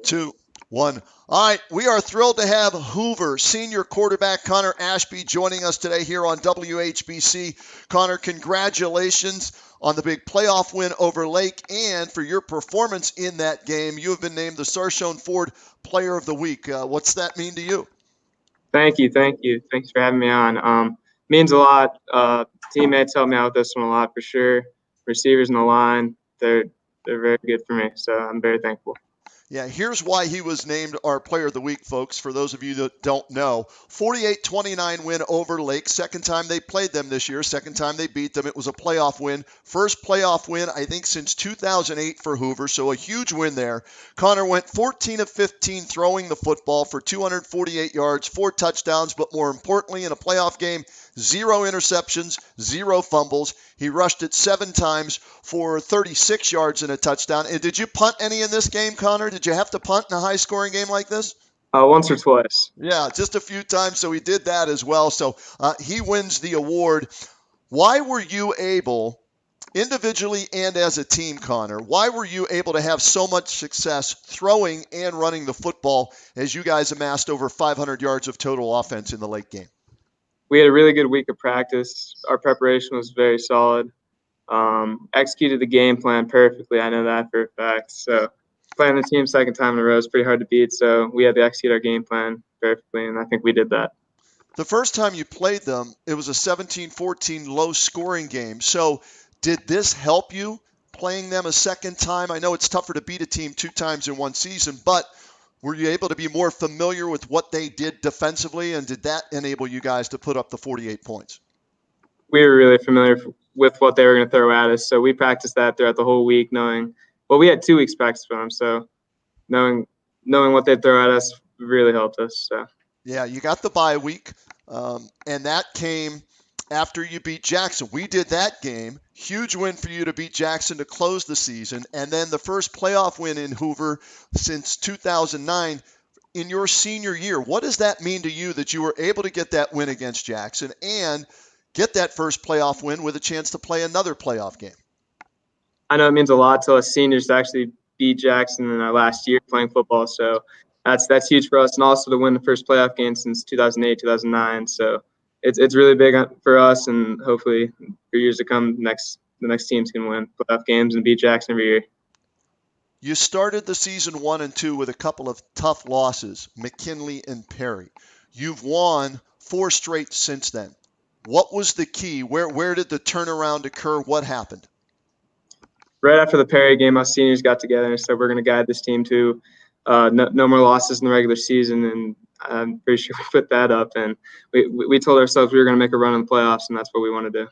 2, 1. All right, we are thrilled to have Hoover senior quarterback Connor Ashby joining us today here on WHBC. Connor, congratulations on the big playoff win over Lake and for your performance in that game. You have been named the Sarchione Ford Player of the Week. What's that mean to you? Thank you. Thanks for having me on. Means a lot. Teammates help me out with this one a lot for sure. Receivers in the line, they're very good for me, so I'm very thankful. Yeah, here's why he was named our Player of the Week, folks, for those of you that don't know. 48-29 win over Lake. Second time they played them this year. Second time they beat them. It was a playoff win. First playoff win, I think, since 2008 for Hoover, so a huge win there. Connor went 14 of 15 throwing the football for 248 yards, 4 touchdowns, but more importantly, in a playoff game, 0 interceptions, 0 fumbles. He rushed it 7 times for 36 yards and a touchdown. And did you punt any in this game, Connor? Did you have to punt in a high-scoring game like this? Once or twice. Yeah, just a few times, so he did that as well. So he wins the award. Why were you able, individually and as a team, Connor, why were you able to have so much success throwing and running the football as you guys amassed over 500 yards of total offense in the Lake game? We had a really good week of practice. Our preparation was very solid. Executed the game plan perfectly. I know that for a fact. So playing the team second time in a row is pretty hard to beat. So we had to execute our game plan perfectly, and I think we did that. The first time you played them, it was a 17-14 low-scoring game. So did this help you playing them a second time? I know it's tougher to beat a team 2 times in one season, but were you able to be more familiar with what they did defensively, and did that enable you guys to put up the 48 points? We were really familiar with what they were going to throw at us, so we practiced that throughout the whole week, knowing we had 2 weeks practice for them, so knowing what they'd throw at us really helped us. So yeah, you got the bye week, and that came after you beat Jackson. We did that game. Huge win for you to beat Jackson to close the season, and then the first playoff win in Hoover since 2009 in your senior year. What does that mean to you that you were able to get that win against Jackson and get that first playoff win with a chance to play another playoff game? I know it means a lot to us seniors to actually beat Jackson in our last year playing football. So that's huge for us, and also to win the first playoff game since 2008, 2009. So it's really big for us, and hopefully for years to come, the next teams can win playoff games and beat Jackson every year. You started the season 1 and 2 with a couple of tough losses, McKinley and Perry. You've won 4 straight since then. What was the key? Where did the turnaround occur? What happened? Right after the Perry game, us seniors got together and said we're going to guide this team to no more losses in the regular season, and I'm pretty sure we put that up. And we told ourselves we were going to make a run in the playoffs, and that's what we want to do.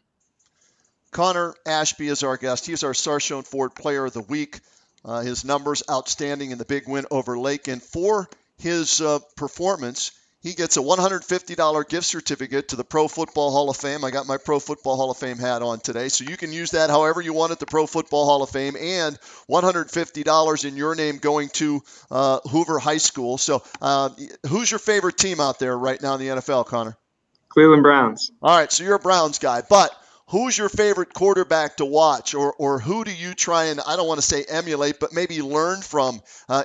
Connor Ashby is our guest. He's our Sarchione Ford Player of the Week. His numbers outstanding in the big win over Lake, and for his performance, he gets a $150 gift certificate to the Pro Football Hall of Fame. I got my Pro Football Hall of Fame hat on today, so you can use that however you want at the Pro Football Hall of Fame, and $150 in your name going to Hoover High School. So who's your favorite team out there right now in the NFL, Connor? Cleveland Browns. All right, so you're a Browns guy, but who's your favorite quarterback to watch, or who do you try and, I don't want to say emulate, but maybe learn from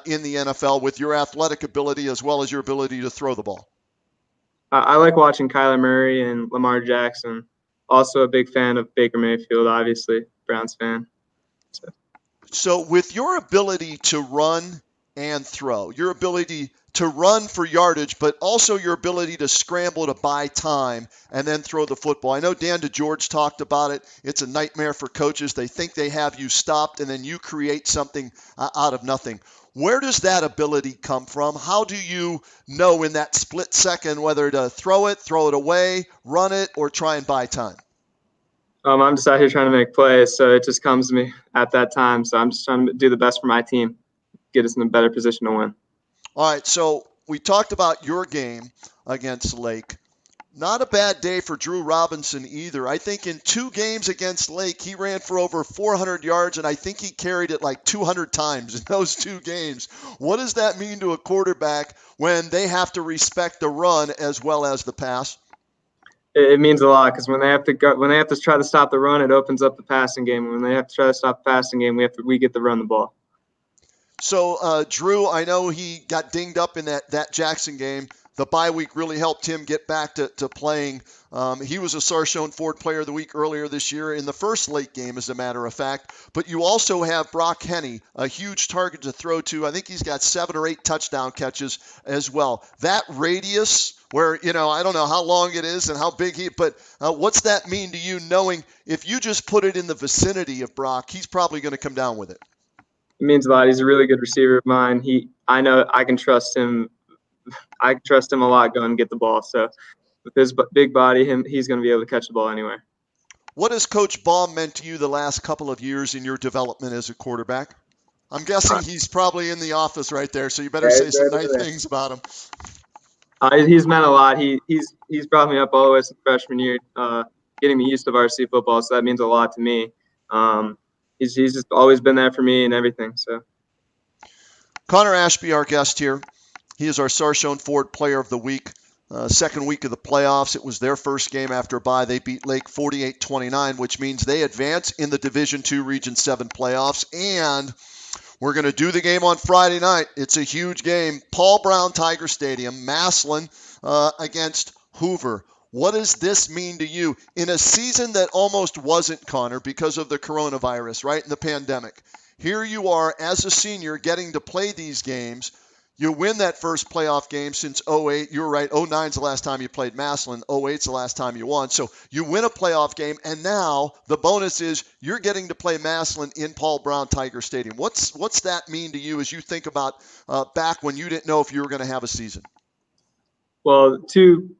in the NFL with your athletic ability as well as your ability to throw the ball? I like watching Kyler Murray and Lamar Jackson. Also a big fan of Baker Mayfield, obviously, Browns fan. So with your ability to run and throw, your ability to run for yardage, but also your ability to scramble to buy time and then throw the football. I know Dan DeGeorge talked about it. It's a nightmare for coaches. They think they have you stopped, and then you create something out of nothing. Where does that ability come from? How do you know in that split second whether to throw it away, run it, or try and buy time? I'm just out here trying to make plays, so it just comes to me at that time. So I'm just trying to do the best for my team, get us in a better position to win. All right, so we talked about your game against Lake. Not a bad day for Drew Robinson either. I think in 2 games against Lake, he ran for over 400 yards, and I think he carried it like 200 times in those 2 games. What does that mean to a quarterback when they have to respect the run as well as the pass? It means a lot because when they have to try to stop the run, it opens up the passing game. When they have to try to stop the passing game, we get to run the ball. So, Drew, I know he got dinged up in that Jackson game. The bye week really helped him get back to playing. He was a Sarchione Ford Player of the Week earlier this year in the first late game, as a matter of fact. But you also have Brock Henney, a huge target to throw to. I think he's got 7 or 8 touchdown catches as well. That radius, where, I don't know how long it is and how big but what's that mean to you, knowing if you just put it in the vicinity of Brock, he's probably going to come down with it? It means a lot. He's a really good receiver of mine. I know I can trust him. I trust him a lot going and get the ball. So with his big body, he's going to be able to catch the ball anywhere. What has Coach Baum meant to you the last couple of years in your development as a quarterback? I'm guessing he's probably in the office right there, so you better say some nice things about him. He's meant a lot. He's brought me up all the way since freshman year, getting me used to varsity football. So that means a lot to me. He's just always been there for me and everything. So, Connor Ashby, our guest here. He is our Sarchione Ford Player of the Week. Second week of the playoffs. It was their first game after a bye. They beat Lake 48-29, which means they advance in the Division II Region 7 playoffs. And we're going to do the game on Friday night. It's a huge game. Paul Brown Tiger Stadium, Massillon against Hoover. What does this mean to you in a season that almost wasn't, Connor, because of the coronavirus, right, and the pandemic? Here you are as a senior getting to play these games. You win that first playoff game since 08. You were right, 09's the last time you played Massillon. 08's the last time you won. So you win a playoff game, and now the bonus is you're getting to play Massillon in Paul Brown Tiger Stadium. What's that mean to you as you think about back when you didn't know if you were going to have a season? Well, two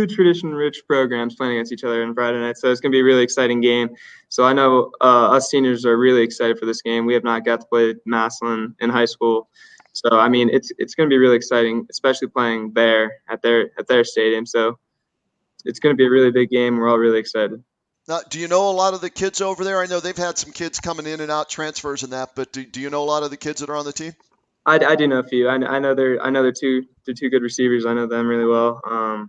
tradition-rich programs playing against each other on Friday night, so it's going to be a really exciting game. So I know us seniors are really excited for this game. We have not got to play Massillon in high school, so I mean it's going to be really exciting, especially playing there at their stadium. So it's going to be a really big game. We're all really excited. Now, do you know a lot of the kids over there? I know they've had some kids coming in and out, transfers and that, but do you know a lot of the kids that are on the team? I do know a few. I know they're two good receivers. I know them really well.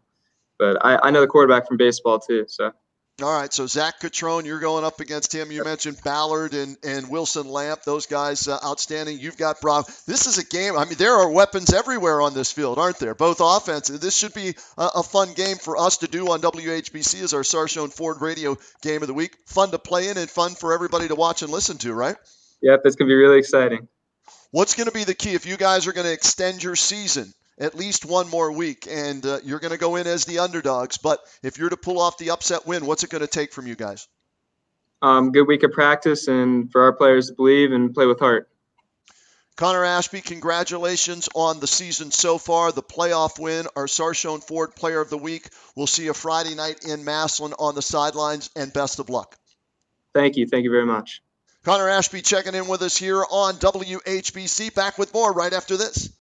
But I know the quarterback from baseball too. So. All right, so Zach Catrone, you're going up against him. You mentioned Ballard and Wilson Lamp, those guys outstanding. You've got Brown. This is a game. I mean, there are weapons everywhere on this field, aren't there? Both offensive. This should be a fun game for us to do on WHBC as our Sarchione Ford Radio Game of the Week. Fun to play in and fun for everybody to watch and listen to, right? Yep, it's going to be really exciting. What's going to be the key if you guys are going to extend your season at least one more week, and you're going to go in as the underdogs? But if you're to pull off the upset win, what's it going to take from you guys? Good week of practice, and for our players to believe and play with heart. Connor Ashby, congratulations on the season so far, the playoff win, our Sarchione Ford Player of the Week. We'll see you Friday night in Massillon on the sidelines, and best of luck. Thank you. Thank you very much. Connor Ashby checking in with us here on WHBC. Back with more right after this.